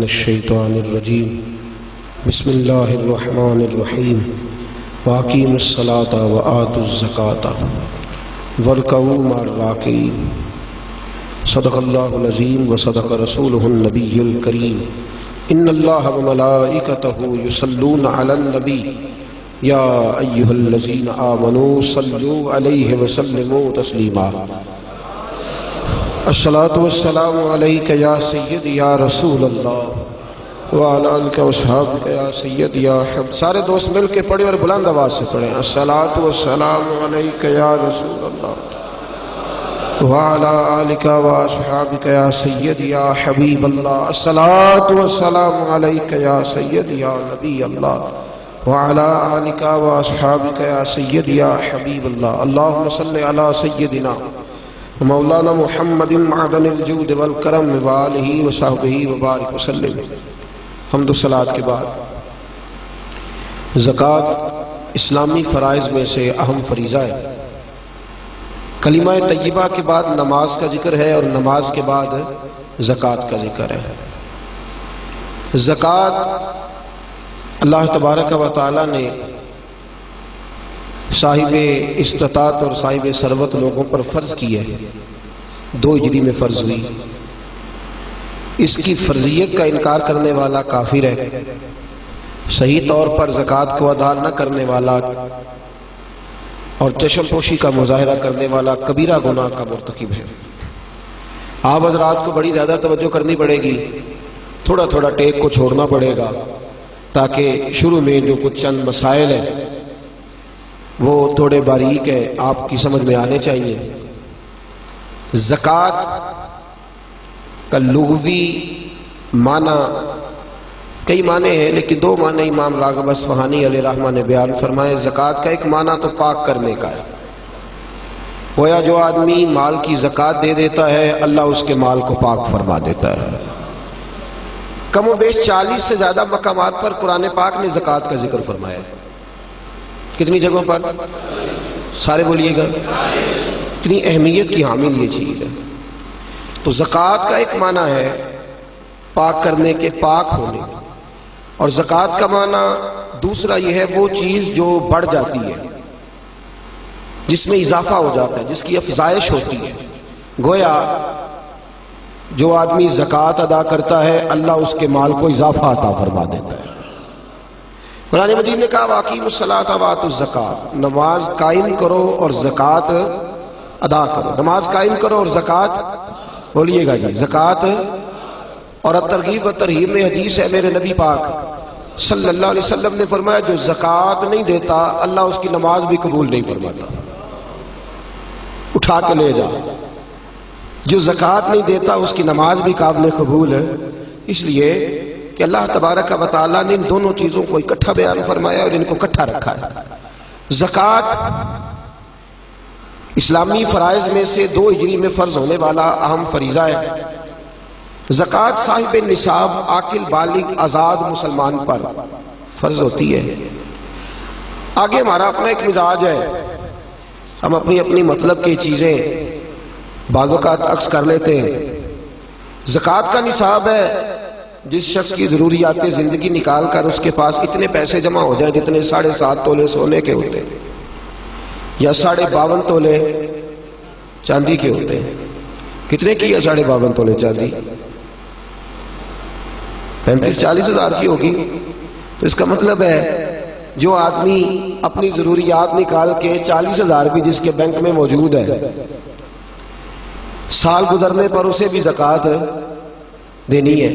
الشیطان الرجیم بسم اللہ الرحمن الرحیم واقیموا الصلاۃ وآتوا الزکاۃ وارکعوا مع الراکعین صدق اللہ العظیم وصدق رسولہ النبی الکریم ان اللہ وملائکتہ یصلون علی النبی یا ایہا الذین آمنوا صلوا علیہ وسلموا تسلیما الصلاۃ والسلام علیک یا سید یا رسول اللہ وعلی آلک واصحابک یا سید یا حبیب. سارے دوست مل کے پڑھیں اور بلند آواز سے پڑھیں. الصلاۃ والسلام علیک یا رسول اللہ وعلی آلک واصحابک یا سید یا حبیب اللہ. الصلاۃ والسلام علیک یا سید یا نبی اللہ وعلی آلک واصحابک یا سید یا حبیب اللہ. اللہم صلی علی سیدنا مولانا محمد معدن الجود والکرم وآلہ وصحبہ وبارک وسلم. حمد و صلاۃ کے بعد زکوٰۃ اسلامی فرائض میں سے اہم فریضہ ہے. کلمہ طیبہ کے بعد نماز کا ذکر ہے اور نماز کے بعد زکوٰۃ کا ذکر ہے. زکوٰۃ اللہ تبارک و تعالی نے صاحب استطاعت اور صاحب ثروت لوگوں پر فرض کی ہے. 2 ہجری میں فرض ہوئی. اس کی فرضیت کا انکار کرنے والا کافر ہے. صحیح طور پر زکوٰۃ کو ادا نہ کرنے والا اور چشم پوشی کا مظاہرہ کرنے والا کبیرہ گناہ کا مرتکب ہے. آپ حضرات کو بڑی زیادہ توجہ کرنی پڑے گی. تھوڑا تھوڑا ٹیک کو چھوڑنا پڑے گا تاکہ شروع میں جو کچھ چند مسائل ہیں وہ تھوڑے باریک ہیں، آپ کی سمجھ میں آنے چاہیے. زکوٰۃ کا لغوی معنی کئی معنی ہیں، لیکن 2 معنی امام راغب اصفہانی علیہ رحمہ نے بیان فرمائے. زکوٰۃ کا ایک معنی تو پاک کرنے کا ہے. گویا جو آدمی مال کی زکوٰۃ دے دیتا ہے اللہ اس کے مال کو پاک فرما دیتا ہے. کم و بیش 40 سے زیادہ مقامات پر قرآن پاک نے زکوٰۃ کا ذکر فرمایا ہے. کتنی جگہوں پر؟ سارے بولیے گا. اتنی اہمیت کی حامل یہ چیز ہے. تو زکوٰۃ کا ایک معنی ہے پاک کرنے کے، پاک ہونے، اور زکوٰۃ کا معنی دوسرا یہ ہے وہ چیز جو بڑھ جاتی ہے، جس میں اضافہ ہو جاتا ہے، جس کی افزائش ہوتی ہے. گویا جو آدمی زکوٰۃ ادا کرتا ہے اللہ اس کے مال کو اضافہ عطا فرما دیتا ہے. قرآن مجید نے کہا واقیموا الصلاۃ وآتوا الزکاۃ، نماز قائم کرو اور زکوٰۃ ادا کرو. نماز قائم کرو اور زکوٰۃ، بولیے گا جی، زکوٰۃ. اور ترغیب و ترہیب میں حدیث ہے، میرے نبی پاک صلی اللہ علیہ وسلم نے فرمایا جو زکوٰۃ نہیں دیتا اللہ اس کی نماز بھی قبول نہیں فرماتا. اٹھا کے لے جا. جو زکوٰۃ نہیں دیتا اس کی نماز بھی قابل قبول ہے. اس لیے کہ اللہ تبارک و تعالیٰ نے ان دونوں چیزوں کو اکٹھا بیان فرمایا اور ان کو اکٹھا رکھا ہے. زکوٰۃ اسلامی فرائض میں سے 2 ہجری میں فرض ہونے والا اہم فریضہ ہے. زکوٰۃ صاحب نصاب عاقل بالغ آزاد مسلمان پر فرض ہوتی ہے. آگے ہمارا اپنا ایک مزاج ہے، ہم اپنی اپنی مطلب کی چیزیں بعض اوقات عکس کر لیتے ہیں. زکوٰۃ کا نصاب ہے جس شخص کی ضروریات زندگی نکال کر اس کے پاس اتنے پیسے جمع ہو جائیں جتنے 7.5 تولے سونے کے ہوتے ہیں یا 52.5 تولے چاندی کے ہوتے ہیں. کتنے کی ہے 52.5 تولے چاندی؟ 35-40 ہزار کی ہوگی. تو اس کا مطلب ہے جو آدمی اپنی ضروریات نکال کے 40 ہزار بھی جس کے بینک میں موجود ہے، سال گزرنے پر اسے بھی زکوٰۃ دینی ہے.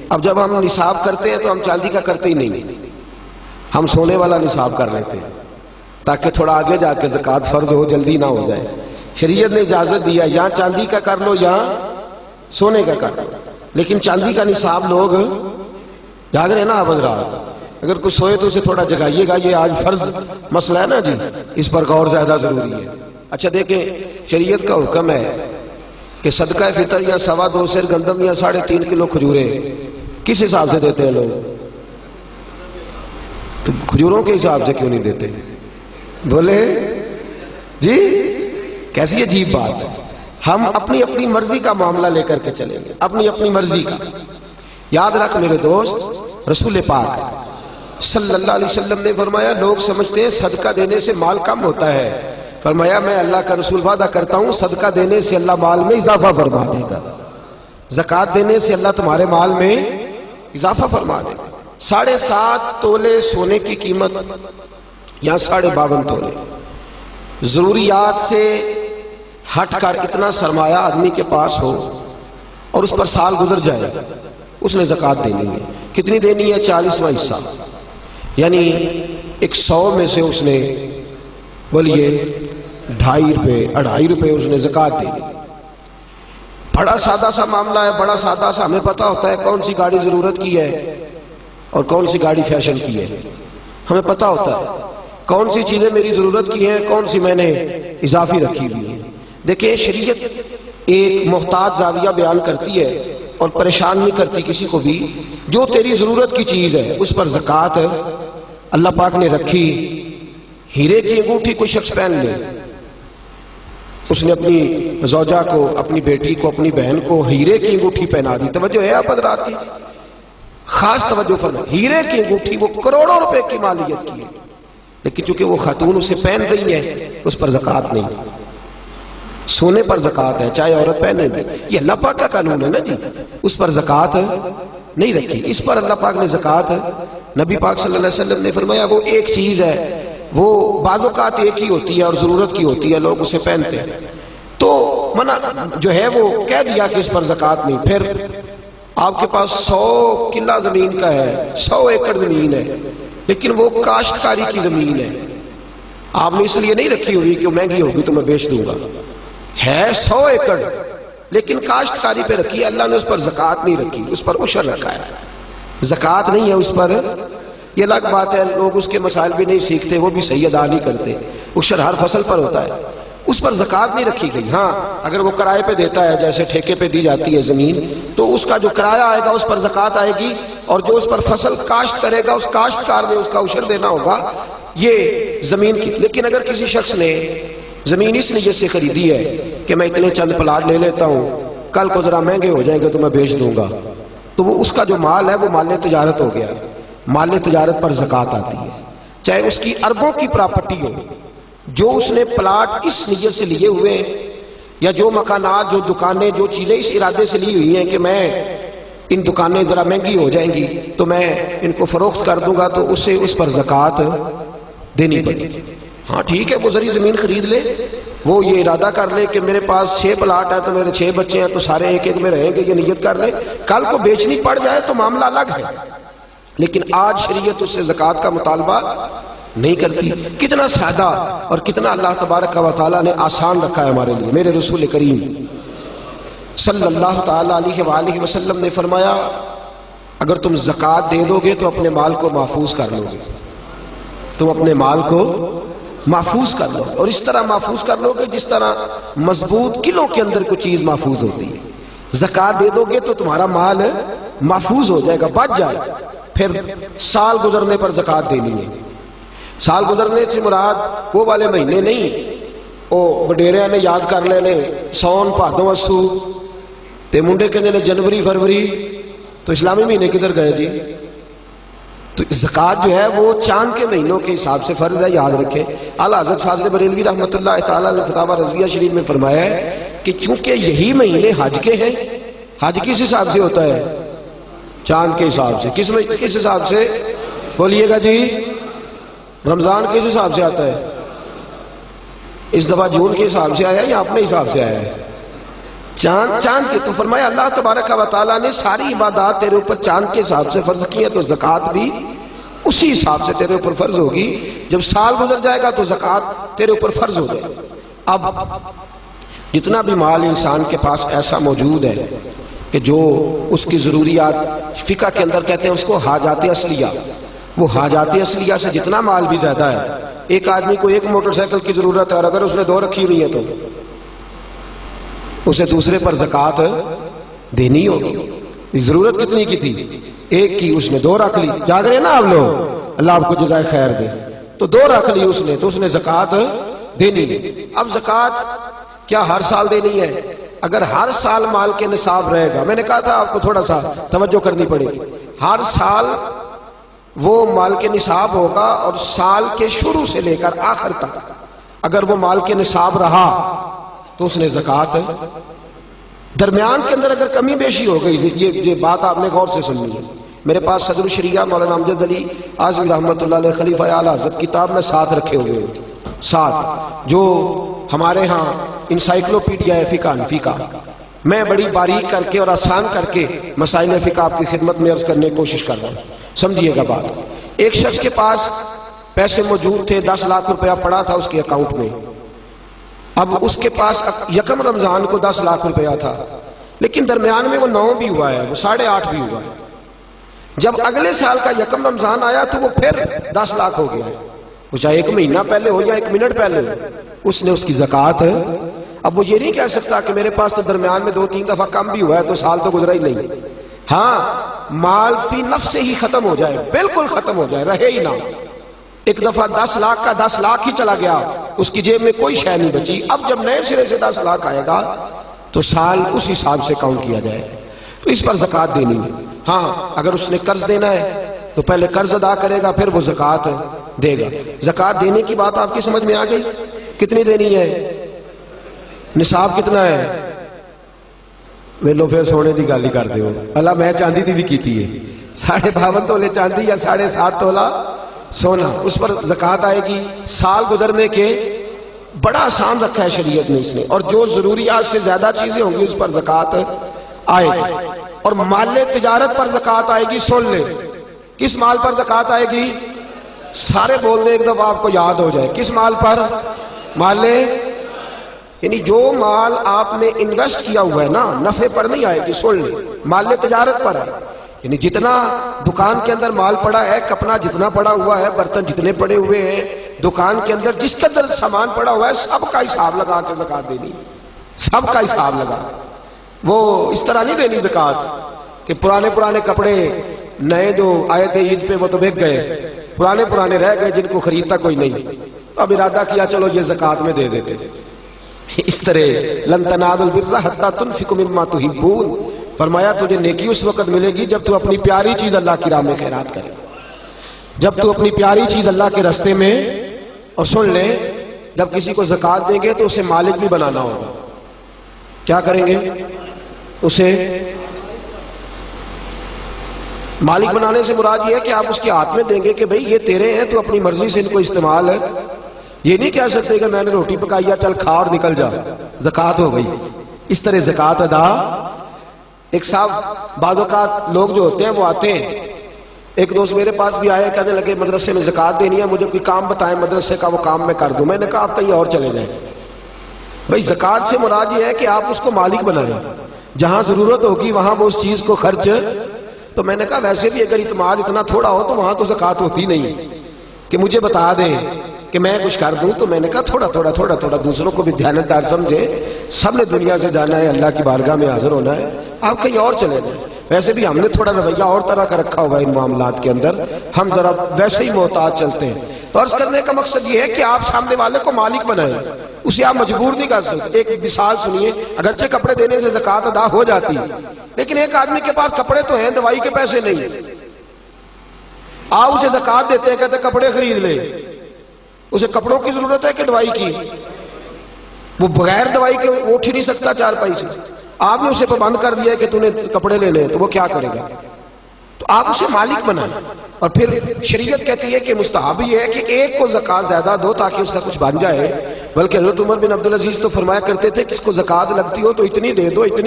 اب جب ہم نصاب کرتے ہیں تو ہم چاندی کا کرتے ہی نہیں، ہم سونے والا نصاب کر لیتے ہیں تاکہ تھوڑا آگے جا کے زکوٰۃ فرض ہو، جلدی نہ ہو جائے. شریعت نے اجازت دیا یا چاندی کا کر لو یا سونے کا کر لو، لیکن چاندی کا نصاب لوگ جاگ رہے ہیں نا. آپ حضرات اگر کچھ سوئے تو اسے تھوڑا جگائیے گا، یہ آج فرض مسئلہ ہے نا جی، اس پر غور زیادہ ضروری ہے. اچھا دیکھیں، شریعت کا حکم ہے کہ صدقہ فطر یا 2.25 سیر گندم یا 3.5 کلو کھجوریں کس حساب سے دیتے ہیں لوگ؟ تو کھجوروں کے حساب سے کیوں نہیں دیتے؟ بولے جی، کیسی عجیب بات ہے. ہم اپنی اپنی مرضی کا معاملہ لے کر کے چلیں گے، اپنی اپنی مرضی کا. یاد رکھ میرے دوست، رسول پاک صلی اللہ علیہ وسلم نے فرمایا لوگ سمجھتے ہیں صدقہ دینے سے مال کم ہوتا ہے، فرمایا میں اللہ کا رسول وعدہ کرتا ہوں صدقہ دینے سے اللہ مال میں اضافہ فرما دے گا، زکوٰۃ دینے سے اللہ تمہارے مال میں اضافہ فرما دے گا۔ 7.5 تولے سونے کی قیمت یا 52.5 تولے، ضروریات سے ہٹ کر اتنا سرمایہ آدمی کے پاس ہو اور اس پر سال گزر جائے، اس نے زکوٰۃ دینی ہے۔ کتنی دینی ہے؟ 40واں حصہ، یعنی 100 میں سے اس نے بولیے 2.5 روپے 2.5 روپے اس نے زکوٰۃ دینی۔ بڑا سادہ سا معاملہ ہے، بڑا سادہ سا، ہمیں پتہ ہوتا ہے کون سی گاڑی ضرورت کی ہے اور کون سی گاڑی فیشن کی ہے، ہمیں پتہ ہوتا ہے کون سی چیزیں میری ضرورت کی ہیں، کون سی میں نے اضافی رکھی ہوئی ہے۔ دیکھیں شریعت ایک محتاط زاویہ بیان کرتی ہے اور پریشان نہیں کرتی کسی کو بھی، جو تیری ضرورت کی چیز ہے اس پر زکوٰۃ اللہ پاک نے رکھی۔ ہیرے کی انگوٹھی کوئی شخص پہن لے، اس نے اپنی زوجہ کو، اپنی بیٹی کو، اپنی بہن کو ہیرے کی انگوٹھی پہنا دی، توجہ ہے آپ حضرات کی؟ خاص توجہ فرمائیں، ہیرے کی انگوٹھی وہ کروڑوں روپے کی مالیت کی ہے، لیکن چونکہ وہ خاتون اسے پہن رہی ہے اس پر زکوٰۃ نہیں۔ سونے پر زکوٰۃ ہے چاہے عورت پہنے بھی، یہ اللہ پاک کا قانون ہے نا جی، اس پر زکوٰۃ نہیں رکھی، اس پر اللہ پاک نے زکوٰۃ، نبی پاک صلی اللہ علیہ وسلم نے فرمایا وہ ایک چیز ہے، وہ بعض اوقات ایک ہی ہوتی ہے اور ضرورت کی ہوتی ہے، لوگ اسے پہنتے ہیں، تو منع جو ہے وہ کہہ دیا کہ اس پر زکوٰۃ نہیں۔ پھر آپ کے پاس 100 کلہ زمین کا ہے، 100 ایکڑ زمین ہے، لیکن وہ کاشتکاری کی زمین ہے، آپ نے اس لیے نہیں رکھی ہوئی کہ مہنگی ہوگی تو میں بیچ دوں گا، ہے 100 ایکڑ لیکن کاشتکاری پہ رکھی ہے، اللہ نے اس پر زکوٰۃ نہیں رکھی، اس پر عشر رکھا ہے، زکوٰۃ نہیں ہے اس پر۔ یہ الگ بات ہے، لوگ اس کے مسائل بھی نہیں سیکھتے، وہ بھی صحیح ادا نہیں کرتے، عشر ہر فصل پر ہوتا ہے، اس پر زکوٰۃ نہیں رکھی گئی۔ ہاں اگر وہ کرائے پہ دیتا ہے، جیسے ٹھیکے پہ دی جاتی ہے زمین، تو اس کا جو کرایہ آئے گا اس پر زکوٰۃ آئے گی، اور جو اس پر فصل کاشت کرے گا اس کاشتکار نے اس کا عشر دینا ہوگا، یہ زمین کی۔ لیکن اگر کسی شخص نے زمین اس نیت سے خریدی ہے کہ میں اتنے چند پلاٹ لے لیتا ہوں، کل کو ذرا مہنگے ہو جائیں گے تو میں بیچ دوں گا، تو وہ اس کا جو مال ہے وہ مال تجارت ہو گیا، مال تجارت پر زکوٰۃ آتی ہے، چاہے اس کی اربوں کی پراپرٹی ہو، جو اس نے پلاٹ اس نیت سے لیے ہوئے ہیں، یا جو مکانات، جو دکانیں، جو چیزیں اس ارادے سے لی ہوئی ہیں کہ میں ان دکانیں ذرا مہنگی ہو جائیں گی تو میں ان کو فروخت کر دوں گا، تو اسے اس پر زکوٰۃ دینی پڑے گی۔ ہاں ٹھیک ہے، وہ ذری زمین خرید لے، وہ یہ ارادہ کر لے کہ میرے پاس 6 پلاٹ ہیں تو میرے 6 بچے ہیں تو سارے ایک ایک میں رہیں گے، یہ نیت کر لے، کل کو بیچنی پڑ جائے تو معاملہ الگ ہے، لیکن آج شریعت اس سے زکوٰۃ کا مطالبہ نہیں کرتی۔ کتنا سادہ اور کتنا اللہ تبارک و تعالیٰ نے آسان رکھا ہے ہمارے لیے۔ میرے رسول کریم صلی اللہ تعالیٰ علیہ وآلہ وسلم نے فرمایا اگر تم زکوٰۃ دے دو گے تو اپنے مال کو محفوظ کر لو گے، تم اپنے مال کو محفوظ کر لو، اور اس طرح محفوظ کر لو گے جس طرح مضبوط قلعوں کے اندر کوئی چیز محفوظ ہوتی ہے۔ زکوٰۃ دے دو گے تو تمہارا مال محفوظ ہو جائے گا، بچ جائے گا۔ پھر سال گزرنے پر زکوٰۃ دینی ہے۔ سال گزرنے سے مراد وہ والے مہینے نہیں، وہ وڈیرے نے یاد کر لینے سون بھادو اسو تے منڈے کہنے نے جنوری فروری، تو اسلامی مہینے کدھر گئے جی؟ تو زکوٰۃ جو ہے وہ چاند کے مہینوں کے حساب سے فرض ہے، یاد رکھیں۔ اعلیٰ حضرت فاضل بریلوی رحمۃ اللہ تعالیٰ نے فتاوی رضویہ شریف میں فرمایا ہے کہ چونکہ یہی مہینے حج کے ہیں، حج کس حساب سے ہوتا ہے؟ چاند کے حساب سے۔ کس حساب سے بولیے گا جی؟ رمضان کس حساب سے آتا ہے؟ اس دفعہ جون کے حساب سے آیا یا اپنے حساب سے آیا ہے؟ چاند کے۔ تو فرمایا اللہ تبارک و تعالیٰ نے ساری عبادات تیرے اوپر چاند کے حساب سے فرض کی ہے، تو زکوٰۃ بھی اسی حساب سے تیرے اوپر فرض ہوگی۔ جب سال گزر جائے گا تو زکوٰۃ تیرے اوپر فرض ہو جائے گی۔ اب جتنا بھی مال انسان کے پاس ایسا موجود ہے کہ جو اس کی ضروریات، فقہ کے اندر کہتے ہیں اس کو حاجات اصلیہ، وہ حاجات اصلیہ سے جتنا مال بھی زیادہ ہے، ایک آدمی کو ایک موٹر سائیکل کی ضرورت ہے اور اگر اس نے 2 رکھی ہوئی ہے تو اسے دوسرے پر زکوٰۃ دینی ہوگی۔ ضرورت کتنی کی تھی؟ ایک کی، اس نے 2 رکھ لی۔ جاگ رہے نا آپ لوگ، اللہ آپ کو جزائے خیر دے، تو 2 رکھ لی اس نے، تو اس نے زکوٰۃ دینی ہے۔ اب زکوٰۃ کیا ہر سال دینی ہے؟ اگر ہر سال مال کے نصاب رہے گا، میں نے کہا تھا آپ کو تھوڑا سا توجہ کرنی پڑے گی، ہر سال وہ مال کے نصاب ہوگا اور سال کے شروع سے لے کر آخر تک اگر وہ مال کے نصاب رہا تو اس نے زکوٰۃ ہے۔ درمیان کے اندر اگر کمی بیشی ہو گئی، یہ بات آپ نے غور سے سننی ہے۔ میرے پاس صدر الشریعہ مولانا امجد علی اعظمی رحمۃ اللہ علیہ خلیفہ اعلیٰ حضرت کتاب میں 7 رکھے ہوئے ہیں، 7 جو ہمارے ہاں انسائکلوپیڈیا ہے فقہ حنفی کا۔ میں بڑی باریک کر کے اور آسان کر کے مسائل فقہ آپ کی خدمت میں عرض کرنے کی کوشش کر رہا ہوں، سمجھیے گا بات۔ ایک شخص کے پاس پیسے موجود تھے، 10 لاکھ روپیہ پڑا تھا اس کے اکاؤنٹ میں۔ اب اس کے پاس یکم رمضان کو 10 لاکھ روپیہ تھا، لیکن درمیان میں وہ 9 بھی ہوا ہے، وہ 8.5 بھی ہوا ہے۔ جب اگلے سال کا یکم رمضان آیا تو وہ پھر 10 لاکھ ہو گیا ہے، وہ چاہے 1 مہینہ پہلے ہو یا 1 منٹ پہلے ہو، اس نے اس کی زکوٰۃ ہے۔ اب وہ یہ نہیں کہہ سکتا کہ میرے پاس تو درمیان میں 2-3 دفعہ کم بھی ہوا ہے تو سال تو گزرا ہی نہیں۔ ہاں، مال فی نفس سے ہی ختم ہو جائے، بالکل ختم ہو جائے، رہے ہی نہ۔ ایک دفعہ 10 لاکھ کا 10 لاکھ ہی چلا گیا، اس کی جیب میں کوئی شے نہیں بچی۔ اب جب نئے سرے سے 10 لاکھ آئے گا تو سال اس حساب سے کاؤنٹ کیا جائے، تو اس پر زکوٰۃ دینی ہے۔ ہاں، اگر اس نے قرض دینا ہے تو پہلے قرض ادا کرے گا، پھر وہ زکوٰۃ دے گا۔ زکوٰۃ دینے کی بات آپ کی سمجھ میں آ گئی؟ کتنی دینی ہے؟ نصاب کتنا ہے؟ ویلو پھر سونے دی گل ہی کر دیو، اللہ میں چاندی دی بھی کیتی ہے، 52.5 تولے چاندی یا 7.5 تولا سونا، اس پر زکوٰۃ آئے گی۔ سال گزرنے کے بڑا آسان رکھا ہے شریعت نے اس نے، اور جو ضروریات سے زیادہ چیزیں ہوں گی اس پر زکوٰۃ آئے گی۔ اور مال تجارت پر زکوٰۃ آئے گی، سن لے کس مال پر زکوٰۃ آئے گی؟ سارے بول دیں ایک دفعہ آپ کو یاد ہو جائے، کس مال پر؟ مال، یعنی جو مال آپ نے انویسٹ کیا ہوا ہے نا، نفع پر نہیں آئے گی، سن لے، مال تجارت پر ہے۔ یعنی جتنا دکان کے اندر مال پڑا ہے، کپڑا جتنا پڑا ہوا ہے، برتن جتنے پڑے ہوئے ہیں دکان کے اندر، جس قدر سامان پڑا ہوا ہے، سب کا حساب لگا کے زکوٰۃ دینی، سب کا حساب لگا۔ وہ اس طرح نہیں دینی زکوٰۃ کہ پرانے کپڑے نئے جو آئے تھے عید پہ وہ تو بک گئے، پرانے رہ گئے جن کو خریدتا کوئی نہیں، اب ارادہ کیا چلو یہ زکوٰۃ میں دے دیتے۔ اس طرح لن تنالوا البر حتی تنفقوا مما تحبون، فرمایا تجھے نیکی اس وقت ملے گی جب تو اپنی پیاری چیز اللہ کی راہ میں خیرات کرے، جب تو اپنی پیاری چیز اللہ کے راستے میں۔ اور سن لیں، جب کسی کو زکوٰۃ دیں گے تو اسے مالک بھی بنانا ہوگا۔ کیا کریں گے؟ اسے مالک بنانے سے مراد یہ ہے کہ آپ اس کے ہاتھ میں دیں گے کہ بھئی یہ تیرے ہیں، تو اپنی مرضی سے ان کو استعمال ہے۔ یہ نہیں کہہ سکتے کہ میں نے روٹی پکائی ہے چل کھا اور نکل جا، زکوٰۃ ہو گئی۔ اس طرح زکوٰۃ ادا۔ ایک صاحب بعض اوقات لوگ جو ہوتے ہیں وہ آتے ہیں، ایک دوست میرے پاس بھی آئے، کہنے لگے مدرسے میں زکوٰۃ دینی ہے، مجھے کوئی کام بتائیں مدرسے کا، وہ کام میں کر دوں۔ میں نے کہا آپ کہیں اور چلے جائیں۔ بھئی زکوٰۃ سے مراد یہ ہے کہ آپ اس کو مالک بنائیں، جہاں ضرورت ہوگی وہاں وہ اس چیز کو خرچ۔ تو میں نے کہا ویسے بھی اگر اعتماد اتنا تھوڑا ہو تو وہاں تو زکوٰۃ ہوتی نہیں کہ مجھے بتا دیں کہ میں کچھ کر دوں۔ تو میں نے کہا تھوڑا تھوڑا دوسروں کو بھی دیانتدار سمجھے، سب نے دنیا سے جانا ہے، اللہ کی بارگاہ میں حاضر ہونا ہے، آپ کہیں اور چلے جائیں۔ ویسے بھی ہم نے تھوڑا رویہ اور طرح کا رکھا ہوا ہے ان معاملات کے اندر، ہم ذرا ویسے ہی محتاط چلتے ہیں۔ تو عرض کرنے کا مقصد یہ ہے کہ آپ سامنے والے کو مالک بنائیں، اسے آپ مجبور نہیں کر سکتے۔ ایک مثال سنیے، اگرچہ کپڑے دینے سے زکوٰۃ ادا ہو جاتی ہے، لیکن ایک آدمی کے پاس کپڑے تو ہیں، دوائی کے پیسے نہیں، آپ اسے زکوٰۃ دیتے ہیں، کہتے کپڑے خرید لے، اسے کپڑوں کی ضرورت ہے کہ دوائی کی؟ وہ بغیر دوائی کے اٹھ ہی نہیں سکتا چارپائی سے، آپ نے اسے پابند کر دیا کہ تو نے کپڑے لینے ہیں، تو وہ کیا کرے گا؟ تو آپ اسے مالک بنائیں۔ اور پھر شریعت کہتی ہے کہ مستحب یہ ہے کہ ایک کو زکوٰۃ زیادہ دو تاکہ اس کا کچھ بن جائے، بلکہ حضرت عمر بن عبدالعزیز تو فرمایا کرتے تھے کہ اس کو زکوٰۃ لگتی ہو تو اتنی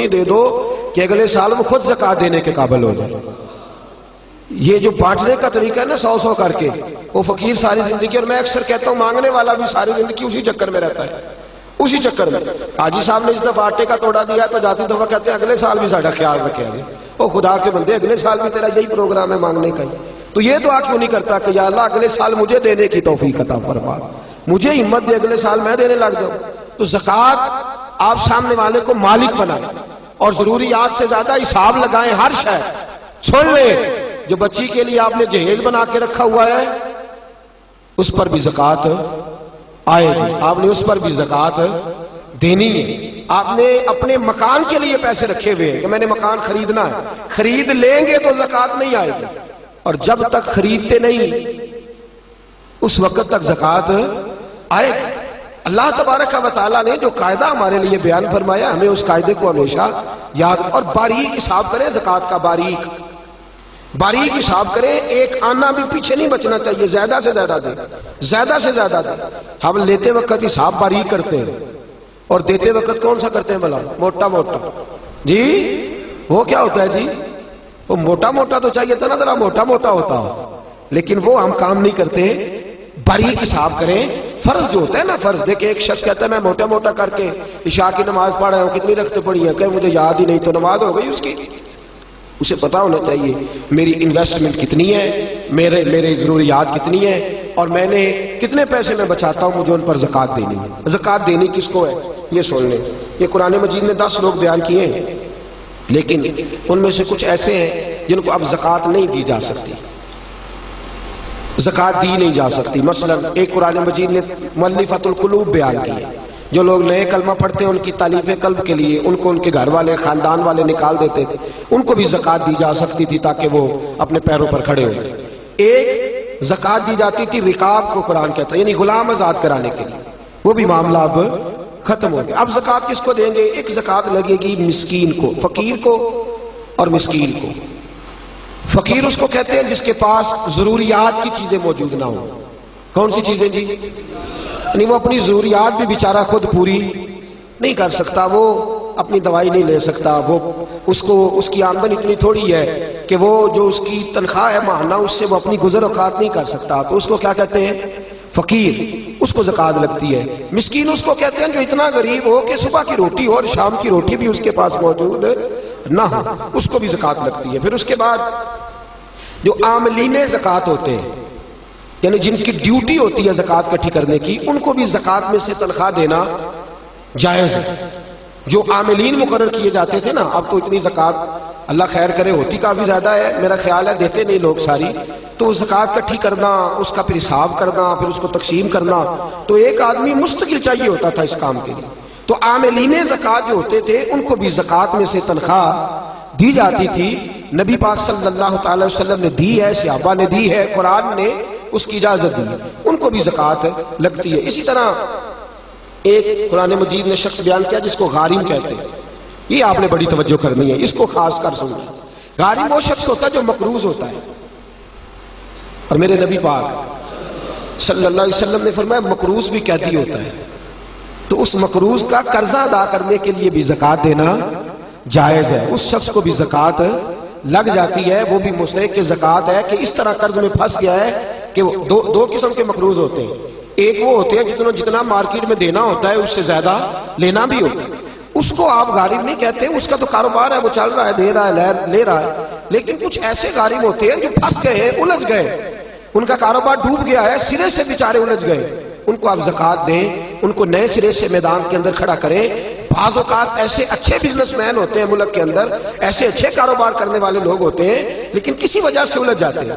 دے دو کہ اگلے سال وہ خود زکوٰۃ دینے کے قابل ہو جائے۔ یہ جو بانٹنے کا طریقہ ہے نا 100 کر کے، وہ فقیر ساری زندگی، اور میں اکثر کہتا ہوں مانگنے والا بھی ساری زندگی اسی چکر میں رہتا ہے، اسی چکر میں۔ حاجی صاحب نے اس دفعہ آٹے کا توڑا دیا تو جاتی دفعہ کہتے ہیں اگلے سال بھی ساڑھا خیال رکھے گا، او خدا کے بندے اگلے سال بھی تیرا یہی پروگرام ہے مانگنے کا ہی، تو یہ دعا کیوں نہیں کرتا کہ یا اللہ اگلے سال مجھے دینے کی توفیق عطا فرما، مجھے ہمت دے اگلے سال میں دینے لگ جاؤں۔ تو زکوٰۃ آپ سامنے والے کو مالک بنائیں اور ضروریات سے زیادہ حساب لگائیں ہر شے۔ سن لے، جو بچی کے لیے آپ نے جہیز بنا کے رکھا ہوا ہے اس پر بھی زکوٰۃ آئے گی، آپ نے اس پر بھی زکوٰۃ دینی ہے۔ آپ نے اپنے مکان کے لیے پیسے رکھے ہوئے ہیں کہ میں نے مکان خریدنا ہے، خرید لیں گے تو زکوٰۃ نہیں آئے گی، اور جب تک خریدتے نہیں اس وقت تک زکوٰۃ آئے گی۔ اللہ تبارک و تعالیٰ نے جو قاعدہ ہمارے لیے بیان فرمایا، ہمیں اس قاعدے کو ہمیشہ یاد، اور باریک حساب کریں زکوٰۃ کا، باریک حساب کریں، ایک آنا بھی پیچھے نہیں بچنا چاہیے، زیادہ سے زیادہ دیں، زیادہ سے زیادہ دیں۔ ہم لیتے وقت حساب باریک کرتے ہیں اور دیتے وقت کون سا کرتے ہیں بھلا؟ موٹا موٹا۔ جی وہ کیا ہوتا ہے جی؟ وہ موٹا موٹا تو چاہیے تھا نا، ذرا موٹا موٹا ہوتا، لیکن وہ ہم کام نہیں کرتے۔ باریک حساب کریں، فرض جو ہوتا ہے نا، فرض دیکھیں، ایک شخص کہتا ہے میں موٹا موٹا کر کے عشاء کی نماز پڑھ رہا ہوں، کتنی رکعتیں پڑھی ہیں؟ کہ مجھے یاد ہی نہیں، تو نماز ہو گئی اس کی؟ اسے پتا ہونا چاہیے میری انویسٹمنٹ کتنی ہے، میرے ضروریات کتنی ہے، اور میں نے کتنے پیسے میں بچاتا ہوں، مجھے ان پر زکوٰۃ دینی ہے۔ زکوٰۃ دینی کس کو ہے یہ سن لیں۔ یہ قرآن مجید نے 10 لوگ بیان کیے ہیں، لیکن ان میں سے کچھ ایسے ہیں جن کو اب زکوٰۃ نہیں دی جا سکتی، زکوٰۃ دی نہیں جا سکتی۔ مثلا ایک قرآن مجید نے مؤلفۃ القلوب بیان کی ہے، جو لوگ نئے کلمہ پڑھتے ہیں ان کی تالیف قلب کے لیے ان کو ان کے گھر والے خاندان والے نکال دیتے تھے، ان کو بھی زکوٰۃ دی جا سکتی تھی تاکہ وہ اپنے پیروں پر کھڑے ہو۔ ایک زکوٰۃ دی جاتی تھی رقاب کو، قرآن کہتا ہے، یعنی غلام آزاد کرانے کے لیے، وہ بھی معاملہ اب ختم ہو گیا۔ اب زکوٰۃ کس کو دیں گے؟ ایک زکوٰۃ لگے گی مسکین کو، فقیر کو اور مسکین کو۔ فقیر اس کو کہتے ہیں جس کے پاس ضروریات کی چیزیں موجود نہ ہوں۔ کون سی چیزیں جی؟ یعنی وہ اپنی ضروریات بھی بیچارہ خود پوری نہیں کر سکتا، وہ اپنی دوائی نہیں لے سکتا، وہ اس کی آمدن اتنی تھوڑی ہے کہ وہ جو اس کی تنخواہ ہے ماہانہ اس سے وہ اپنی گزر اوقات نہیں کر سکتا، تو اس کو کیا کہتے ہیں؟ فقیر، اس کو زکوٰۃ لگتی ہے۔ مسکین اس کو کہتے ہیں جو اتنا غریب ہو کہ صبح کی روٹی ہو اور شام کی روٹی بھی اس کے پاس موجود نہ ہو، اس کو بھی زکوٰۃ لگتی ہے۔ پھر اس کے بعد جو عاملین زکوٰۃ ہوتے ہیں، یعنی جن کی ڈیوٹی ہوتی ہے زکوٰۃ اکٹھی کرنے کی، ان کو بھی زکوٰۃ میں سے تنخواہ دینا جائز ہے۔ جو عاملین مقرر کیے جاتے تھے نا، اب تو اتنی زکوٰۃ اللہ خیر کرے ہوتی کافی زیادہ ہے، میرا خیال ہے دیتے نہیں لوگ ساری، تو زکوٰۃ اکٹھی کرنا، اس کا پھر حساب کرنا، پھر اس کو تقسیم کرنا، تو ایک آدمی مستقل چاہیے ہوتا تھا اس کام کے لیے۔ تو عاملین زکوٰۃ جو ہوتے تھے ان کو بھی زکوٰۃ میں سے تنخواہ دی جاتی تھی۔ نبی پاک صلی اللہ تعالی وسلم نے دی ہے، صحابہ نے دی ہے، قرآن نے اس کی اجازت دی ہے، ان کو بھی زکوٰۃ لگتی ہے۔ اسی طرح ایک قرآن مجید نے شخص بیان کیا جس کو غارم کہتے ہیں، یہ آپ نے بڑی توجہ کرنی ہے، اس کو خاص کر سنیں۔ غارم وہ شخص ہوتا ہے جو مقروض ہوتا ہے، اور میرے نبی پاک صلی اللہ علیہ وسلم نے فرمایا مقروض بھی قیدی ہوتا ہے، تو اس مقروض کا قرضہ ادا کرنے کے لیے بھی زکوٰۃ دینا جائز ہے، اس شخص کو بھی زکوٰۃ لگ جاتی ہے۔ وہ بھی مستحق کی زکوٰۃ ہے کہ اس طرح قرض میں پھنس گیا ہے کہ وہ دو قسم کے مقروض ہوتے ہیں، ایک وہ ہوتے ہیں جتنا مارکیٹ میں دینا ہوتا ہے اس سے زیادہ لینا بھی ہوتا ہے، اس کو آپ غارم نہیں کہتے، اس کا تو کاروبار ہے، وہ چل رہا ہے، دے رہا ہے، لے رہا ہے۔ لیکن کچھ ایسے غارم ہوتے ہیں جو پھنس گئے ہیں، الجھ گئے، ان کا کاروبار ڈوب گیا ہے، سرے سے بیچارے الجھ گئے، ان کو آپ زکوٰۃ دیں، ان کو نئے سرے سے میدان کے اندر کھڑا کریں۔ بعض اوقات ایسے اچھے بزنس مین ہوتے ہیں ملک کے اندر، ایسے اچھے کاروبار کرنے والے لوگ ہوتے ہیں، لیکن کسی وجہ سے الجھ جاتے ہیں،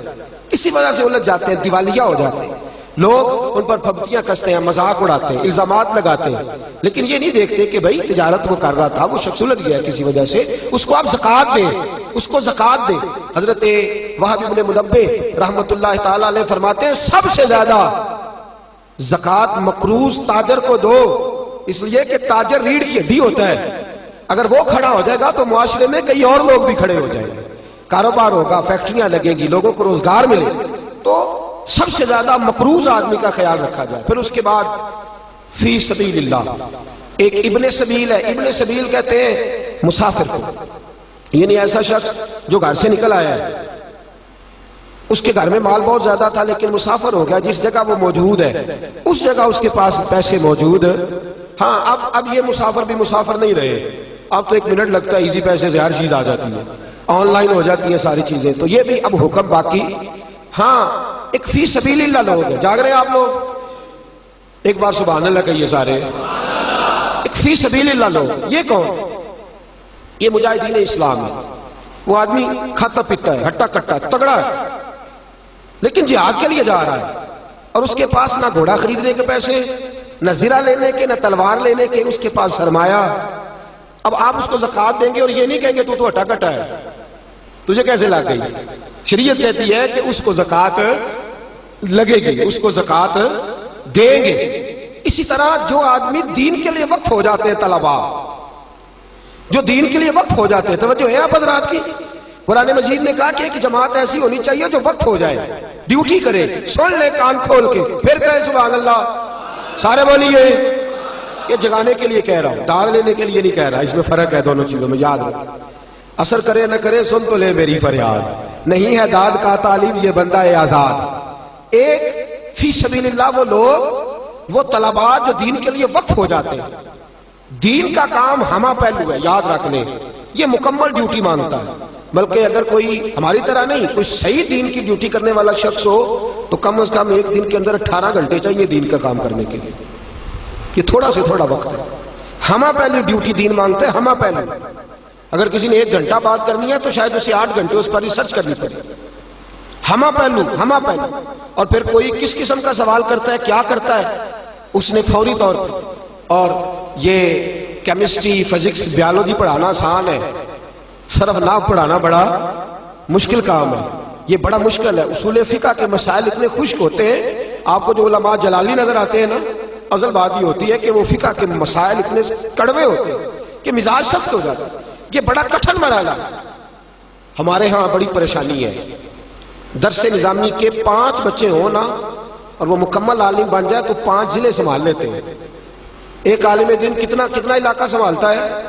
کسی وجہ سے الجھ جاتے ہیں، دیوالیہ ہو جاتے ہیں، لوگ ان پر پھبتیاں کستے ہیں، مذاق اڑاتے ہیں، الزامات لگاتے ہیں، لیکن یہ نہیں دیکھتے کہ بھائی تجارت وہ کر رہا تھا، وہ شخص الجھ گیا کسی وجہ سے، اس کو آپ زکوٰۃ دیں، اس کو زکوٰۃ دیں۔ حضرت وہب ابن منبہ رحمۃ اللہ تعالی علیہ فرماتے ہیں سب سے زیادہ زکوٰۃ مقروض تاجر کو دو، اس لیے کہ تاجر ریڑھ کی ہڈی ہوتا ہے، اگر وہ کھڑا ہو جائے گا تو معاشرے میں کئی اور لوگ بھی کھڑے ہو جائیں گے، کاروبار ہوگا، فیکٹریاں لگیں گی، لوگوں کو روزگار ملے، تو سب سے زیادہ مقروض آدمی کا خیال رکھا جائے۔ پھر اس کے بعد فی سبیل اللہ، ایک ابن سبیل ہے، ابن سبیل کہتے ہیں مسافر کو، یعنی ایسا شخص جو گھر سے نکل آیا ہے، اس کے گھر میں مال بہت زیادہ تھا لیکن مسافر ہو گیا، جس جگہ وہ موجود ہے اس جگہ اس کے پاس پیسے موجود، ہاں اب یہ مسافر بھی مسافر نہیں رہے، اب تو 1 منٹ لگتا ہے، ایزی پیسے سے ہر چیز آ جاتی ہے، آن لائن ہو جاتی ہیں ساری چیزیں، تو یہ بھی اب حکم باقی۔ ہاں ایک فی سبیل اللہ لوگ ہیں، جاگ رہے ہیں آپ لوگ؟ ایک بار سبحان اللہ کہیے سارے، ایک فی سبیل اللہ لوگ، یہ کون؟ یہ مجاہدین اسلام ہے، وہ آدمی کھاتا پیتا ہے، ہٹا کٹا تگڑا ہے، لیکن جہاد کے لیے جا رہا ہے، اور اس کے پاس نہ گھوڑا خریدنے کے پیسے، نہ زرہ لینے کے نہ تلوار لینے کے، اس کے پاس سرمایہ. اب آپ اس کو زکوٰۃ دیں گے اور یہ نہیں کہیں گے تو ہٹا کٹا ہے، تجھے کیسے لگ گئی؟ شریعت کہتی ہے کہ اس کو زکوٰۃ لگے گی، اس کو زکوٰۃ دیں گے. اسی طرح جو آدمی دین کے لیے وقف ہو جاتے ہیں، طلباء جو دین کے لیے وقف ہو جاتے ہیں، توجہ ہے آپ حضرات کی؟ قرآن مجید نے کہا کہ ایک جماعت ایسی ہونی چاہیے جو وقف ہو جائے، ڈیوٹی کرے، سن لے کان کھول کے، پھر کہے سبحان اللہ. سارے بولیے. یہ جگانے کے لیے کہہ رہا ہوں، داد لینے کے لیے نہیں کہہ رہا. اس میں فرق ہے دونوں چیزوں میں، یاد رکھ. اثر کرے نہ کرے سن تو لے میری فریاد، نہیں ہے داد کا طالب یہ بندہ ہے آزاد. ایک فی سبیل اللہ وہ لوگ، وہ طلباء جو دین کے لیے وقف ہو جاتے ہیں. دین کا کام ہمہ پہلو ہے، یاد رکھ لیں. یہ مکمل ڈیوٹی مانگتا ہے، بلکہ اگر کوئی ہماری طرح نہیں، کوئی صحیح دین کی ڈیوٹی کرنے والا شخص ہو تو کم از کم ایک دن کے اندر 18 گھنٹے چاہیے دین کا کام کرنے کے لیے. یہ تھوڑا سے تھوڑا وقت ہے. ہمہ پہلو ڈیوٹی دین مانگتے ہیں، ہمہ پہلو. اگر کسی نے 1 گھنٹہ بات کرنی ہے تو شاید اسے 8 گھنٹے اس پر ریسرچ کرنی پڑے. ہمہ پہلو، ہمہ پہلو. اور پھر کوئی کس قسم کا سوال کرتا ہے، کیا کرتا ہے، اس نے فوری طور پر. اور یہ کیمسٹری، فزکس، بیالوجی پڑھانا آسان ہے، صرف نحو پڑھانا بڑا مشکل کام ہے. یہ بڑا مشکل ہے. اصول فقہ کے مسائل اتنے خشک ہوتے ہیں، آپ کو جو علماء جلالی نظر آتے ہیں نا، اصل بات یہ ہوتی ہے کہ وہ فقہ کے مسائل اتنے کڑوے ہوتے ہیں کہ مزاج سخت ہو جاتا ہے. یہ بڑا کٹھن مرحلہ ہے. ہمارے ہاں بڑی پریشانی ہے، درس نظامی کے 5 بچے ہوں نا اور وہ مکمل عالم بن جائے تو 5 ضلع سنبھال لیتے ہیں. ایک عالم دین کتنا علاقہ سنبھالتا ہے؟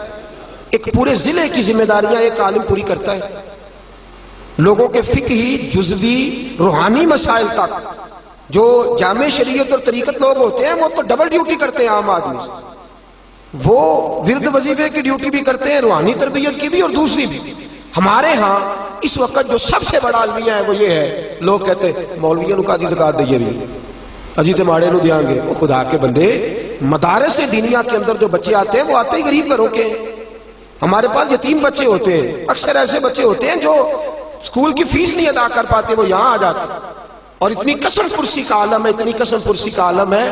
ایک پورے ضلع کی ذمہ داریاں ایک عالم پوری کرتا ہے. لوگوں کے فقہی، جزوی، روحانی مسائل تک. جو جامع شریعت اور طریقت لوگ ہوتے ہیں وہ تو ڈبل ڈیوٹی کرتے ہیں عام آدمی. وہ ورد وظیفے کی ڈیوٹی بھی کرتے ہیں، روحانی تربیت کی بھی اور دوسری بھی. ہمارے ہاں اس وقت جو سب سے بڑا المیہ ہے وہ یہ ہے، لوگ کہتے ہیں مولویوں کا دی زکات دئیے بھی اجی تے ماڑے نو دیاں گے. وہ خدا کے بندے، مدارس دینیا کے اندر جو بچے آتے ہیں وہ آتے ہی غریب گھروں کے. ہمارے پاس یتیم بچے ہوتے ہیں، اکثر ایسے بچے ہوتے ہیں جو اسکول کی فیس نہیں ادا کر پاتے، وہ یہاں آ جاتے ہیں. اور اتنی قسم پرسی کا عالم ہے، اتنی قسم پرسی کا عالم ہے.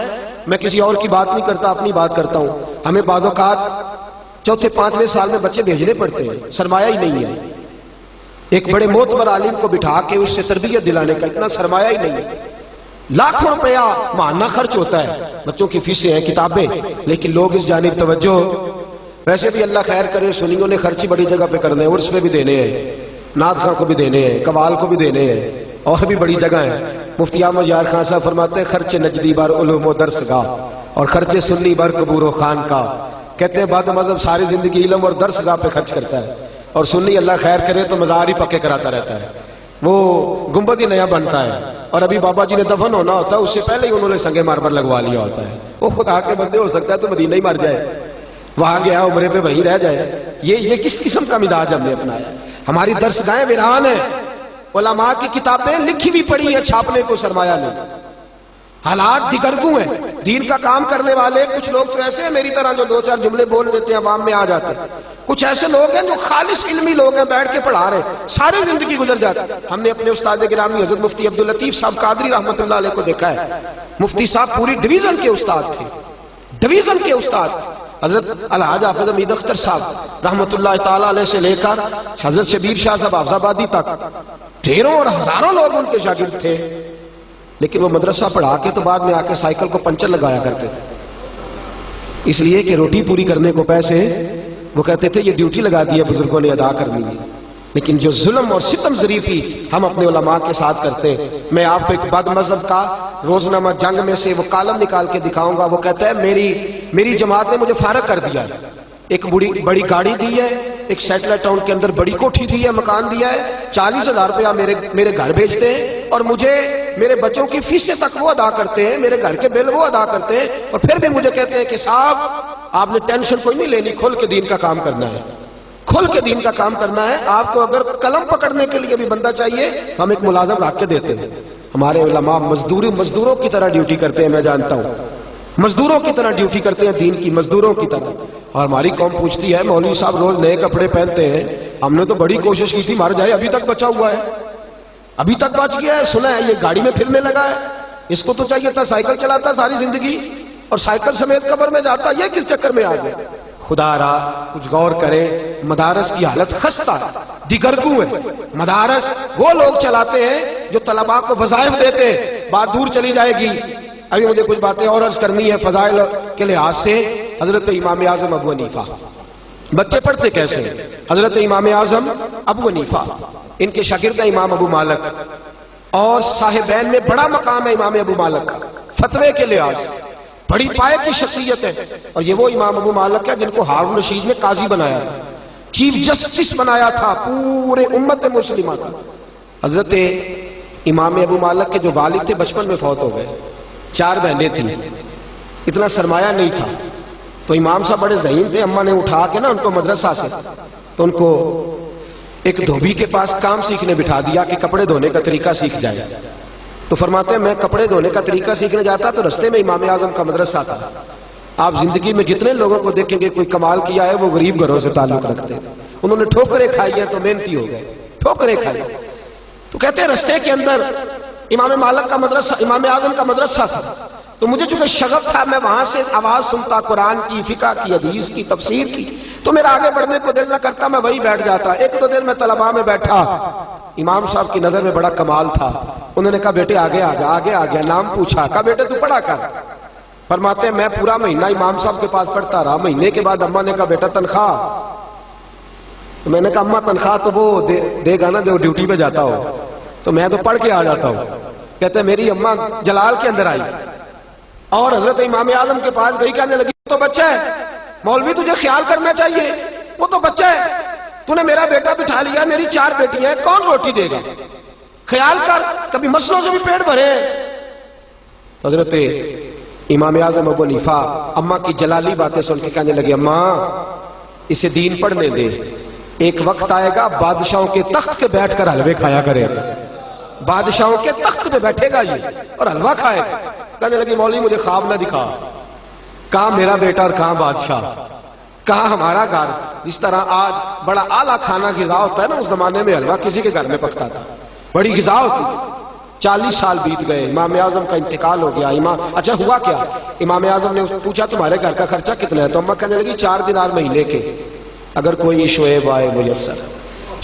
میں کسی اور کی بات نہیں کرتا، اپنی بات کرتا ہوں. ہمیں بعض اوقات 4تھے 5ویں سال میں بچے بھیجنے پڑتے ہیں، سرمایہ ہی نہیں ہے. ایک بڑے معتبر عالم کو بٹھا کے اس سے تربیت دلانے کا اتنا سرمایہ ہی نہیں ہے. لاکھوں روپیہ ماہانہ خرچ ہوتا ہے، بچوں کی فیسیں ہیں، کتابیں، لیکن لوگ اس جانب توجہ. ویسے بھی اللہ خیر کرے، سنیوں نے خرچی بڑی جگہ پہ کرنے ہیں، عرس پہ بھی دینے ہیں، نعت خاں کو بھی دینے ہیں، قوال کو بھی دینے ہیں، اور بھی بڑی جگہ ہیں. مفتی احمد یار خان صاحب فرماتے ہیں خرچ نجدی بر علوم و درس گاہ اور خرچ سنی بر قبور و خان کا. کہتے ہیں بعد مذہب ساری زندگی علم اور درس گاہ پہ خرچ کرتا ہے، اور سنی اللہ خیر کرے تو مزار ہی پکے کراتا رہتا ہے. وہ گنبد ہی نیا بنتا ہے، اور ابھی بابا جی نے دفن ہونا ہوتا ہے اس سے پہلے ہی انہوں نے سنگ مارمر لگوا لیا ہوتا ہے. وہ خدا کے بندے، ہو سکتا ہے تو مدینہ ہی مر جائے، وہاں گیا عمرے پہ وہیں رہ جائے. یہ کس قسم کا مزاج ہم نے اپنایا؟ ہماری درس گاہیں ویران ہیں، علماء کی کتابیں لکھی بھی پڑی ہیں، چھاپنے کو سرمایہ نہیں. حالات دیگرگوں ہیں. دین کا کام کرنے والے کچھ لوگ تو ایسے ہیں میری طرح جو 2-4 جملے بول دیتے ہیں، عوام میں آ جاتے ہیں. کچھ ایسے لوگ ہیں جو خالص علمی لوگ ہیں، بیٹھ کے پڑھا رہے ہیں، ساری زندگی گزر جاتی. ہم نے اپنے استاد گرامی حضرت مفتی عبداللطیف صاحب قادری رحمۃ اللہ علیہ کو دیکھا ہے. مفتی صاحب پوری ڈویژن کے استاد تھے، ڈویژن کے استاد. حضرت الحاج حافظ حمید اختر صاحب رحمۃ اللہ تعالی علیہ سے لے کر حضرت شبیر شاہ صاحب حافظ آبادی تک ڈھیروں اور ہزاروں لوگ ان کے شاگرد تھے. لیکن وہ مدرسہ پڑھا کے تو بعد میں آ کے سائیکل کو پنچر لگایا کرتے تھے، اس لیے کہ روٹی پوری کرنے کو پیسے، وہ کہتے تھے یہ ڈیوٹی لگا دی ہے بزرگوں نے ادا کرنی ہے. لیکن جو ظلم اور ستم ظریفی ہم اپنے علماء کے ساتھ کرتے ہیں، میں آپ کو ایک بد مذہب کا روزنامہ جنگ میں سے وہ کالم نکال کے دکھاؤں گا. وہ کہتا ہے میری جماعت نے مجھے فارغ کر دیا ہے، ایک بڑی گاڑی دی ہے، ایک سیٹلائٹ ٹاؤن کے اندر بڑی کوٹھی دی ہے، مکان دیا ہے، 40,000 روپیہ میرے گھر بھیجتے ہیں، اور مجھے میرے بچوں کی فیسیں تک وہ ادا کرتے ہیں، میرے گھر کے بل وہ ادا کرتے ہیں، اور پھر بھی مجھے کہتے ہیں کہ صاحب آپ نے ٹینشن کوئی نہیں لینی، کھل کے دین کا کام کرنا ہے، کھل کے دین کا کام کرنا ہے. آپ کو اگر قلم پکڑنے کے لیے بھی بندہ چاہیے ہم ایک ملازم رکھ کے دیتے ہیں. ہمارے علماء مزدوروں کی طرح ڈیوٹی کرتے ہیں، میں جانتا ہوں، مزدوروں کی طرح ڈیوٹی کرتے ہیں، دین کی مزدوروں کی طرح. اور ہماری قوم پوچھتی ہے مولوی صاحب روز نئے کپڑے پہنتے ہیں، ہم نے تو بڑی کوشش کی تھی مر جائے، ابھی تک بچا ہوا ہے، ابھی تک بچ گیا ہے. سنا ہے یہ گاڑی میں پھرنے لگا ہے، اس کو تو چاہیے تھا سائیکل چلاتا ساری زندگی، اور سائیکل سمیت قبر میں جاتا، یہ کس چکر میں آ گیا؟ خدا را کچھ غور کرے، مدارس کی حالت خستہ ہے، دیگرگوں ہے۔ مدارس وہ لوگ چلاتے ہیں جو طلباء کو وظائف دیتے ہیں۔ بات دور چلی جائے گی، ابھی مجھے کچھ باتیں اور عرض کرنی ہے فضائل کے لحاظ سے۔ حضرت امام اعظم ابو حنیفہ، بچے پڑھتے کیسے ہیں؟ حضرت امام اعظم ابو حنیفہ، ان کے شاگرد امام ابو مالک، اور صاحبین میں بڑا مقام ہے امام ابو مالک کا فتوے کے لحاظ سے، بڑی پائے کی شخصیت ہے۔ اور یہ وہ امام ابو مالک ہے جن کو ہارون رشید نے قاضی بنایا تھا، چیف جسٹس بنایا تھا پورے امت مسلمہ کا۔ حضرت امام ابو مالک کے جو والد تھے بچپن میں فوت ہو گئے، 4 بہنیں تھیں، اتنا سرمایہ نہیں تھا، تو امام صاحب بڑے ذہین تھے، اماں نے اٹھا کے نا ان کو مدرسہ سے، تو ان کو ایک دھوبی کے پاس کام سیکھنے بٹھا دیا کہ کپڑے دھونے کا طریقہ سیکھ جائے۔ تو فرماتے ہیں میں کپڑے دھونے کا طریقہ سیکھنے جاتا تو رستے میں امام اعظم کا مدرسہ تھا۔ آپ زندگی میں جتنے لوگوں کو دیکھیں گے کوئی کمال کیا ہے وہ غریب گھروں سے تعلق رکھتے ہیں، انہوں نے ٹھوکریں کھائی ہیں تو محنتی ہو گئے، ٹھوکریں کھائی۔ تو کہتے ہیں رستے کے اندر امام مالک کا مدرسہ، امام اعظم کا مدرسہ تھا، تو مجھے چونکہ شغف تھا، میں وہاں سے آواز سنتا قرآن کی، فقہ کی، حدیث کی، تفسیر کی، تو میرا آگے بڑھنے کو دل نہ کرتا، میں وہی بیٹھ جاتا۔ ایک دو دن میں طلباء میں بیٹھا، امام صاحب کی نظر میں بڑا کمال تھا، انہوں نے کہا بیٹے آگے آ جا، آگے آ گیا، نام پوچھا، کہا بیٹے تو پڑھا کر۔ فرماتے ہیں میں پورا مہینہ امام صاحب کے پاس پڑھتا رہا، مہینے کے بعد اماں نے کہا بیٹا تنخواہ، تو میں نے کہا اماں تنخواہ تو وہ دے گا نا جو ڈیوٹی پہ جاتا ہو، تو میں تو پڑھ کے آ جاتا ہوں۔ کہتے ہیں میری اماں جلال کے اندر آئی اور حضرت امام اعظم کے پاس گئی، کہنے لگی تو بچہ ہے مولوی، تجھے خیال کرنا چاہیے، وہ تو بچہ ہے، تو نے میرا بیٹا بٹھا لیا، میری 4 بیٹیاں ہیں، کون روٹی دے گا؟ خیال کر، کبھی مسلوں سے بھی پیٹ بھرے۔ حضرت امام اعظم ابو حنیفہ اماں کی جلالی باتیں سن کے کہنے لگے اماں اسے دین پڑھنے دے، ایک وقت آئے گا بادشاہوں کے تخت پہ بیٹھ کر حلوے کھایا کرے گا، بادشاہوں کے تخت پہ بیٹھے گا یہ اور حلوہ کھائے گا۔ کہنے لگی مولوی مجھے خواب نہ دکھا، کہاں میرا بیٹا اور کہاں بادشاہ، کہاں ہمارا گھر؟ جس طرح آج بڑا اعلیٰ کھانا غذا ہوتا ہے نا، اس زمانے میں حلوہ کسی کے گھر میں پکتا تھا، بڑی غذا ہوتی۔ 40 سال بیت گئے، امام اعظم کا انتقال ہو گیا۔ اچھا ہوا کیا؟ امام اعظم نے پوچھا تمہارے گھر کا خرچہ کتنا ہے؟ تو اماں کہنے لگی 4 دینار مہینے کے، اگر کوئی شعیب آئے میسر،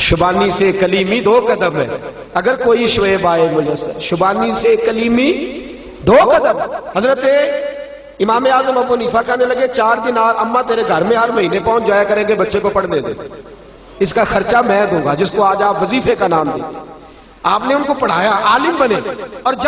شبانی سے کلیمی 2 قدم ہے، اگر کوئی شعیب آئے میسر، شبانی سے کلیمی 2 قدم۔ حضرت امام اعظم ابو حنیفہ کہنے لگے 4 دینار اماں تیرے گھر میں ہر مہینے پہنچ جایا کریں گے، بچے کو پڑھنے دے، اس کا خرچہ میں دوں گا، جس کو آج آپ وظیفے کا نام دیں۔ آپ نے ان کو پڑھایا، عالم بنے، اور جب